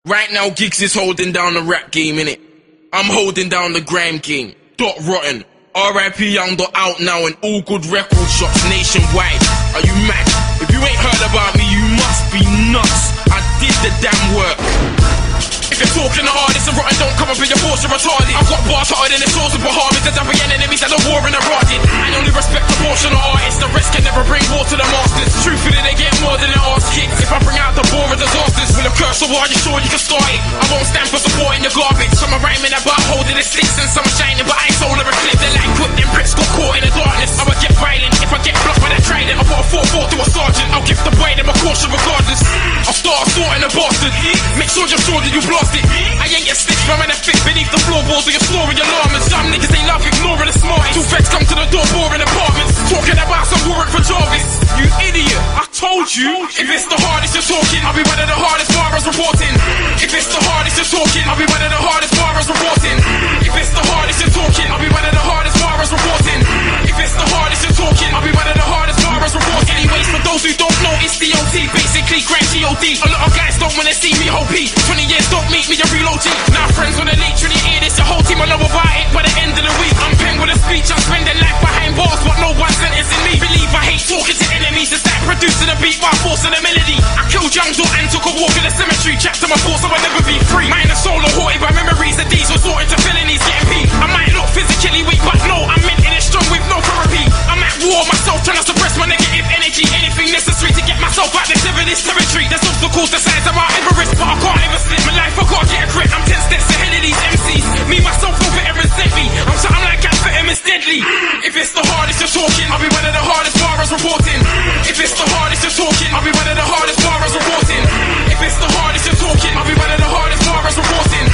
Right now, Giggs is holding down the rap game, innit? I'm holding down the grime game. Dot rotten. R.I.P. Young Dot out now in all good record shops nationwide. Are you mad? If you ain't heard about me, you must be nuts. I did the damn work. If you're talking the hardest and rotten, don't come up in your force, you're retarded. I've got bars harder than the source of Bahamas. There's other enemies that are war and eroded. I only respect the portion of artists. The rest can never bring war to the masters. Truthfully, they get more than their arse kicks. If I bring out the bore of disasters, will a curse, so are you sure you can start it? I won't stand for supporting your garbage. Some are rhyming about holding the sticks and some are shining, but I ain't solar eclipse. They're like quick, them bricks got caught in the darkness. I would get violent if I get blocked by that trident. I put a 4-4 to a sergeant. I'll give the boy them a caution regardless. I'll start assaulting a bastard. Make sure you're sure that you blast it. I ain't your sticks, but I'm in a fit beneath the floorboards of your snoring alarm. And some niggas ain't love ignoring the smart. Two feds come to the door, boring apartments, talking about some warrant for Jarvis. You idiot, I told you. If it's the hardest you're talking, I'll be one of the hardest bars reporting. If it's the hardest you're talking, I'll be one of the hardest bars reporting. If it's the hardest you're talking, I'll be one of the hardest bars reporting. If it's the hardest you're talking, I'll be one of the hardest bars reporting. Anyways, for those who don't know, it's DOT, basically grand GOD. A lot of guys don't wanna see me OP. 20 years don't meet me a real OG. Now friends when they literally hear this, the whole team will know about it by the end of the week. I'm penned with a speech, I'm spending life behind bars, but no one sentencing me. Believe I hate talking to enemies, it's like producing a beat while forcing a melody. I killed Young Dot and took a walk in the cemetery, trapped to my thoughts, so I'll never be free. Mine are solo haunted by memories of these, resorting to felonies, getting beat. I might look physically weak, but no, I'm mentally strong with no therapy. I'm at war myself, trying to suppress my negative energy. Anything necessary to get myself out this this territory. There's obstacles the size of Mount Everest, but I can't ever slip my life, I gotta get a grip. I'm 10 steps ahead of these MCs. Me, myself, over and resent me. I'm something like amphetamines deadly. If it's the hardest you're talking, I'll be one of the hardest bars reporting. If it's the hardest you're talking, I'll be one of the hardest bars reporting. If it's the hardest you're talking, I'll be one of the hardest bars reporting.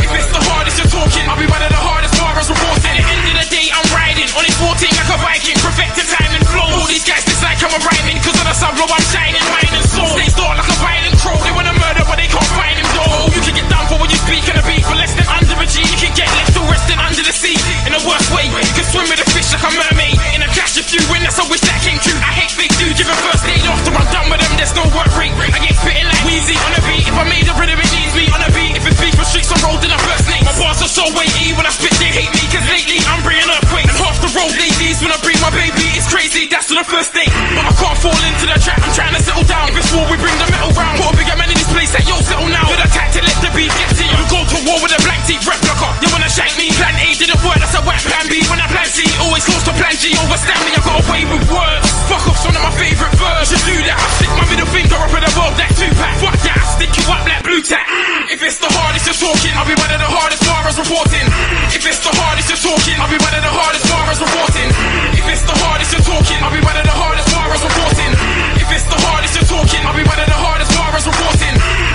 If it's the hardest you're talking, I'll be one of the hardest bars reporting. At the end of the day, I'm riding on his 14 like a Viking, perfected time and flow. All these guys dislike how I'm rhyming, cause on the sub low I'm shining, mine and soul. Stay dark like a violent crow. They wanna murder but they can't find him though. You can get done for when you speak on a beat. For less than under a G, you can get left or resting under the sea. In the worst way, you can swim with a fish like a mermaid. In a clash if you win, that's a wish that came true. I hate fake dudes giving first aid after I'm done with them, there's no work rate. I get spitting like Weezy on a beat. If I made a rhythm, it needs me on a beat. If it's beef for streets, I'm rolled in a first name. My bars are so weighty, when I spit they hate me, cause lately I'm bringing earthquakes. And half the road ladies, when I bring my baby, it's crazy, that's to the first date. But I can't fall into the trap, I'm trying to settle down. If it's war, we bring the metal round. Put a bigger man in this place, like yo, settle now. You're the type to let the beat get to you. You go to war with a blank teeth replica. You wanna shank me, plan A didn't work, that's a whack plan B. When I plan C, always close to plan G. Overstand me, I got away with words. Fuck off's one of my favourite verbs. You should do that, I stick my middle finger up in the world like Tupac. Fuck that, I stick you up like blue tack. If it's the hardest you're talking, I'll be one of the hardest bars reporting. If it's the hardest you're talking, I'll be one of the hardest bars reporting. If it's the hardest you're talking, I'll be one of the hardest bars reporting. If it's the hardest you're talking, I'll be one of the hardest bars reporting.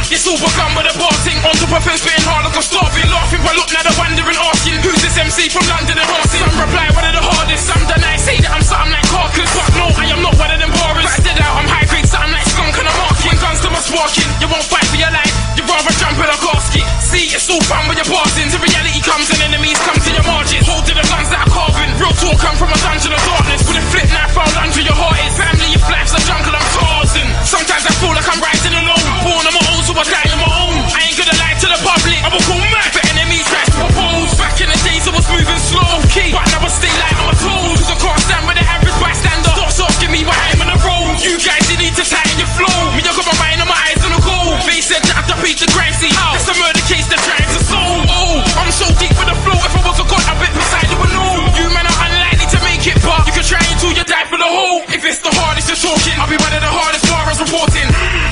It's all begun with a bar thing. On top of it, spitting hard like I'm starving. Laughing but look now they're wondering, asking who's this MC from London and Harsing. Some reply one of the hardest, some deny, say that I'm something like Carcass. Fuck no, I am not one of them bars. But I did out, I'm high grade, something like skunk and I'm marking. Guns to my sparking, you won't fight for your life, you'd rather jump in a casket. See, it's all fun when you're passing. Till reality comes and enemies come to your margins. Holding the guns that are carving. Real talk come from a dungeon of darkness. With a flip knife found under your heart is family, your life's a jungle, I'm Tarzan. Sometimes I feel like I'm rising alone. Born on my own, so I die on my own. I ain't gonna lie to the public, I will call mad for enemies try to oppose. Back in the days I was moving slow, key, but now I stay light on my toes. Cause I can't stand with the average bystander. Starts asking me why I'm on the road. You guys, you need to tighten your flow. Me, I got my mind and my eyes on the goal. They said that I have to beat the crime scene. That's a murder case they're trying to solve. Oh, I'm so deep with the flow. If I was a god, I bet beside you would know. You men are unlikely to make it, but you can try until you die for the whole. If it's the hardest you're talking, I'll be one of the hardest bars reporting.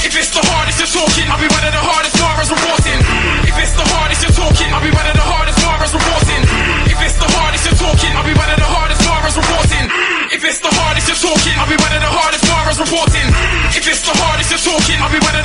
If it's the hardest you're talking, I'll be one of the hardest bars reporting. If it's the hardest you're talking, I'll be one of the hardest bars reporting. If it's the hardest you're talking, I'll be one of the hardest bars reporting. If it's the hardest you're talking, I'll be one of the hardest bars reporting. If it's the hardest you're talking, I'll be one of